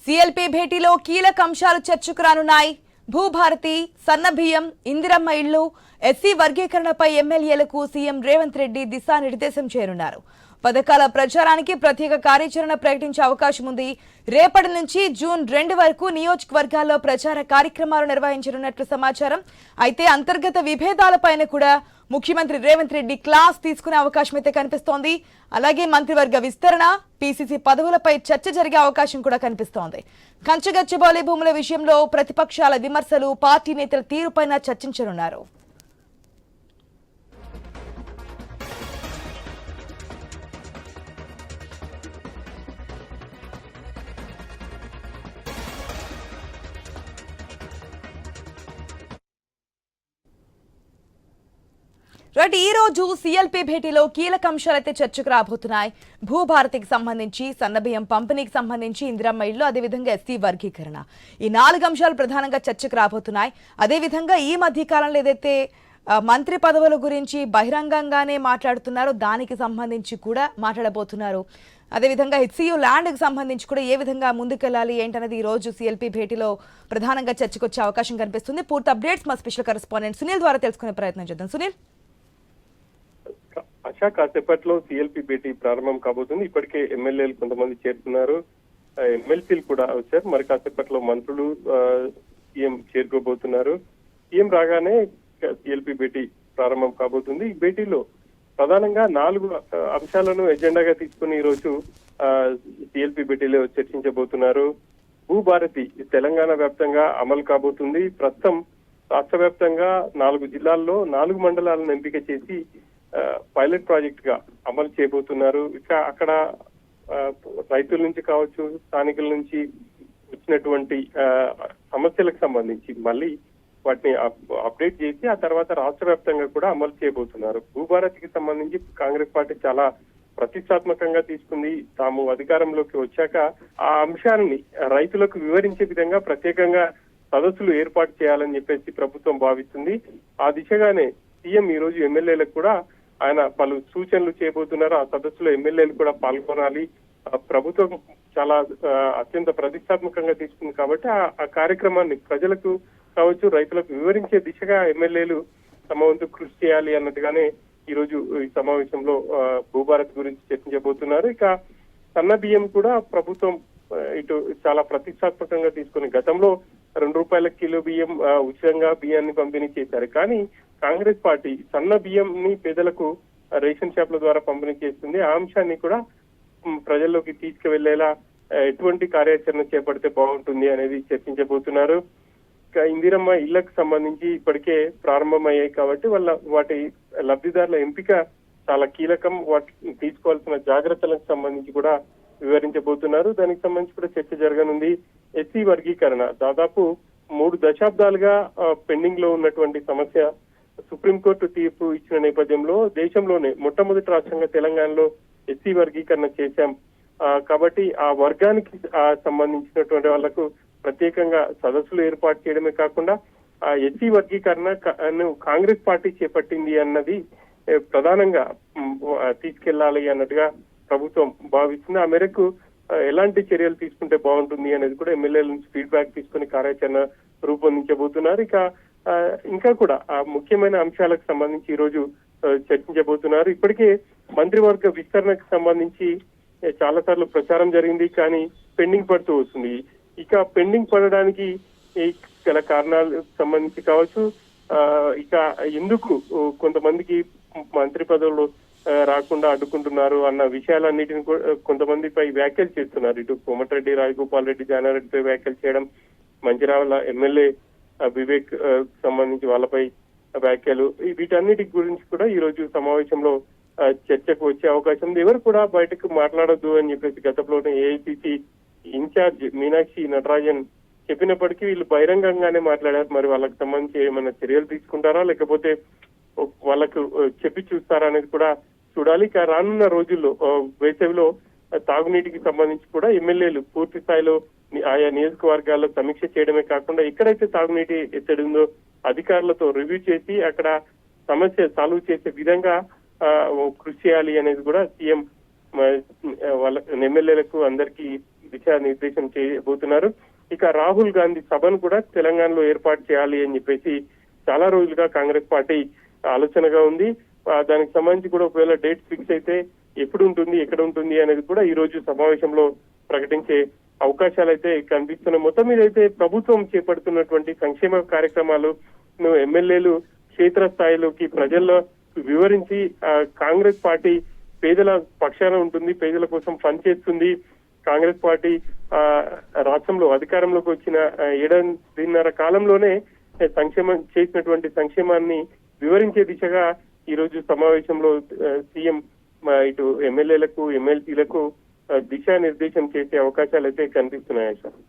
CLP భేటీలో కీలక అంశాలు చర్చకు రానున్నాయి. భూభారతి, సన్నబియ్యం, ఇందిరమ్మ ఇళ్లు, ఎస్సీ వర్గీకరణపై ఎమ్మెల్యేలకు సీఎం రేవంత్ రెడ్డి దిశానిర్దేశం చేయనున్నారు. పథకాల ప్రచారానికి ప్రత్యేక కార్యాచరణ ప్రకటించే అవకాశం ఉంది. రేపటి నుంచి జూన్ 2 వరకు నియోజకవర్గాల్లో ప్రచార కార్యక్రమాలు నిర్వహించనున్నట్లు సమాచారం. అయితే అంతర్గత విభేదాలపైన కూడా ముఖ్యమంత్రి రేవంత్ రెడ్డి క్లాస్ తీసుకునే అవకాశం అయితే కనిపిస్తోంది. అలాగే మంత్రివర్గ విస్తరణ, పీసీసీ పదవులపై చర్చ జరిగే అవకాశం కూడా కనిపిస్తోంది. కంచగచ్చిబౌలి భూముల విషయంలో ప్రతిపక్షాల విమర్శలు, పార్టీ నేతల తీరుపైన చర్చించనున్నారు. ఈ రోజు సిఎల్పి భేటీలో కీలక అంశాలైతే చర్చకు రాబోతున్నాయి. భూభారతికి సంబంధించి, సన్నబియ్యం పంపిణీకి సంబంధించి, ఇందిరమ్మ ఇళ్లు, అదేవిధంగా ఎస్సీ వర్గీకరణ, ఈ 4 అంశాలు ప్రధానంగా చర్చకు రాబోతున్నాయి. అదేవిధంగా ఈ మధ్య కాలంలో ఏదైతే మంత్రి పదవుల గురించి బహిరంగంగానే మాట్లాడుతున్నారో దానికి సంబంధించి కూడా మాట్లాడబోతున్నారు. అదేవిధంగా హెచ్సియు ల్యాండ్కి సంబంధించి కూడా ఏ విధంగా ముందుకెళ్లాలి ఏంటనేది ఈ రోజు సిఎల్పి భేటీలో ప్రధానంగా చర్చకు వచ్చే అవకాశం కనిపిస్తుంది. పూర్తి అప్డేట్స్ మా స్పెషల్ కరెస్పాండెంట్ సునీల్ ద్వారా తెలుసుకునే ప్రయత్నం చేద్దాం. సునీల్, ఆశా, కాసేపట్లో సిఎల్పి భేటీ ప్రారంభం కాబోతుంది. ఇప్పటికే ఎమ్మెల్యేలు కొంతమంది చేరుతున్నారు, ఎమ్మెల్సీలు కూడా వచ్చారు. మరి కాసేపట్లో మంత్రులు సీఎం చేరుకోబోతున్నారు. సీఎం రాగానే సిఎల్పి భేటీ ప్రారంభం కాబోతుంది. ఈ భేటీలో ప్రధానంగా 4 అంశాలను ఎజెండాగా తీసుకుని ఈ రోజు సిఎల్పి భేటీలో చర్చించబోతున్నారు. భూభారతి తెలంగాణ వ్యాప్తంగా అమలు కాబోతుంది. ప్రస్తుతం రాష్ట్ర వ్యాప్తంగా 4 జిల్లాల్లో 4 మండలాలను ఎంపిక చేసి పైలట్ ప్రాజెక్ట్ గా అమలు చేయబోతున్నారు. ఇక అక్కడ రైతుల నుంచి కావచ్చు, స్థానికుల నుంచి వచ్చినటువంటి సమస్యలకు సంబంధించి మళ్ళీ వాటిని అప్డేట్ చేసి ఆ తర్వాత రాష్ట్ర వ్యాప్తంగా కూడా అమలు చేయబోతున్నారు. భూభారతికి సంబంధించి కాంగ్రెస్ పార్టీ చాలా ప్రతిష్టాత్మకంగా తీసుకుంది. తాము అధికారంలోకి వచ్చాక ఆ అంశాన్ని రైతులకు వివరించే విధంగా ప్రత్యేకంగా సదస్సులు ఏర్పాటు చేయాలని చెప్పేసి ప్రభుత్వం భావిస్తుంది. ఆ దిశగానే సీఎం ఈ రోజు ఎమ్మెల్యేలకు కూడా ఆయన పలు సూచనలు చేయబోతున్నారు. ఆ సదస్సులో ఎమ్మెల్యేలు కూడా పాల్గొనాలి. ప్రభుత్వం చాలా అత్యంత ప్రతిష్టాత్మకంగా తీసుకుంది కాబట్టి ఆ కార్యక్రమాన్ని ప్రజలకు కావచ్చు, రైతులకు వివరించే దిశగా ఎమ్మెల్యేలు తమ వంతు కృషి చేయాలి అన్నట్టుగానే ఈ రోజు ఈ సమావేశంలో భూభారత్ గురించి చర్చించబోతున్నారు. ఇక సన్న బియ్యం కూడా ప్రభుత్వం ఇటు చాలా ప్రతిష్టాత్మకంగా తీసుకుని గతంలో ₹2 కిలో బియ్యం ఉచితంగా బియ్యాన్ని పంపిణీ చేశారు. కానీ కాంగ్రెస్ పార్టీ సన్న బియ్యం ని పేదలకు రేషన్ షాప్ల ద్వారా పంపిణీ చేస్తుంది. ఆ అంశాన్ని కూడా ప్రజల్లోకి తీసుకువెళ్లేలా ఎటువంటి కార్యాచరణ చేపడితే బాగుంటుంది అనేది చర్చించబోతున్నారు. ఇందిరమ్మ ఇళ్లకు సంబంధించి ఇప్పటికే ప్రారంభమయ్యాయి కాబట్టి వాటి లబ్ధిదారుల ఎంపిక చాలా కీలకం. వాటిని తీసుకోవాల్సిన జాగ్రత్తలకు సంబంధించి కూడా వివరించబోతున్నారు. దానికి సంబంధించి కూడా చర్చ జరగనుంది. ఎస్సీ వర్గీకరణ దాదాపు 3 దశాబ్దాలుగా పెండింగ్ లో ఉన్నటువంటి సమస్య సుప్రీంకోర్టు తీర్పు ఇచ్చిన నేపథ్యంలో దేశంలోనే మొట్టమొదటి రాష్ట్రంగా తెలంగాణలో ఎస్సీ వర్గీకరణ చేశాం. కాబట్టి ఆ వర్గానికి సంబంధించినటువంటి వాళ్లకు ప్రత్యేకంగా సదస్సులు ఏర్పాటు చేయడమే కాకుండా ఆ ఎస్సీ వర్గీకరణ కాంగ్రెస్ పార్టీ చేపట్టింది అన్నది ప్రధానంగా తీసుకెళ్లాలి అన్నట్టుగా ప్రభుత్వం భావిస్తుంది. ఆ మేరకు ఎలాంటి చర్యలు తీసుకుంటే బాగుంటుంది అనేది కూడా ఎమ్మెల్యేల నుంచి ఫీడ్బ్యాక్ తీసుకుని కార్యాచరణ రూపొందించబోతున్నారు. ఇంకా కూడా ఆ ముఖ్యమైన అంశాలకు సంబంధించి ఈ రోజు చర్చించబోతున్నారు. ఇప్పటికే మంత్రివర్గ విస్తరణకు సంబంధించి చాలా సార్లు ప్రచారం జరిగింది, కానీ పెండింగ్ పడుతూ వస్తుంది. ఇక పెండింగ్ పడడానికి గల కారణాలకు సంబంధించి కావచ్చు, ఇక ఎందుకు కొంతమందికి మంత్రి పదవులు రాకుండా అడ్డుకుంటున్నారు అన్న విషయాలన్నిటిని కొంతమందిపై వ్యాఖ్యలు చేస్తున్నారు. ఇటు కోమటిరెడ్డి, రాజగోపాల్ రెడ్డి, జానారెడ్డిపై వ్యాఖ్యలు చేయడం, మంచిర్యాల ఎమ్మెల్యే వివేక్ సంబంధించి వాళ్ళపై వ్యాఖ్యలు, వీటన్నిటి గురించి కూడా ఈ రోజు సమావేశంలో చర్చకు వచ్చే అవకాశం ఉంది. ఎవరు కూడా బయటకు మాట్లాడొద్దు అని చెప్పేసి గతంలోనే ఏఐసిసి ఇన్ఛార్జ్ మీనాక్షి నటరాజన్ చెప్పినప్పటికీ వీళ్ళు బహిరంగంగానే మాట్లాడారు. మరి వాళ్ళకి సంబంధించి ఏమైనా చర్యలు తీసుకుంటారా లేకపోతే వాళ్ళకు చెప్పి చూస్తారా అనేది కూడా చూడాలి. ఇక రానున్న రోజుల్లో వేసవిలో తాగునీటికి సంబంధించి కూడా ఎమ్మెల్యేలు పూర్తి స్థాయిలో ఆయా నియోజకవర్గాల్లో సమీక్ష చేయడమే కాకుండా ఎక్కడైతే తాగునీటి ఎత్తడి ఉందో అధికారులతో రివ్యూ చేసి అక్కడ సమస్య సాల్వ్ చేసే విధంగా కృషి చేయాలి అనేది కూడా సీఎం వాళ్ళ ఎమ్మెల్యేలకు అందరికీ దిశానిర్దేశం చేయబోతున్నారు. ఇక రాహుల్ గాంధీ సభను కూడా తెలంగాణలో ఏర్పాటు చేయాలి అని చెప్పేసి చాలా రోజులుగా కాంగ్రెస్ పార్టీ ఆలోచనగా ఉంది. దానికి సంబంధించి కూడా ఒకవేళ డేట్ ఫిక్స్ అయితే ఎప్పుడు ఉంటుంది, ఎక్కడ ఉంటుంది అనేది కూడా ఈ రోజు సమావేశంలో ప్రకటించే అవకాశాలు అయితే కనిపిస్తున్నాయి. మొత్తం మీద అయితే ప్రభుత్వం చేపడుతున్నటువంటి సంక్షేమ కార్యక్రమాలు ఎమ్మెల్యేలు క్షేత్ర స్థాయిలోకి ప్రజల్లో వివరించి కాంగ్రెస్ పార్టీ పేదల పక్షాన ఉంటుంది, పేదల కోసం పనిచేస్తుంది. కాంగ్రెస్ పార్టీ రాష్ట్రంలో అధికారంలోకి వచ్చిన 7.5 కాలంలోనే చేసినటువంటి సంక్షేమాన్ని వివరించే దిశగా ఈ రోజు సమావేశంలో సీఎం ఇటు ఎమ్మెల్యేలకు ఎమ్మెల్సీలకు దిశానిర్దేశం చేసే అవకాశాలు అయితే కనిపిస్తున్నాయి సార్.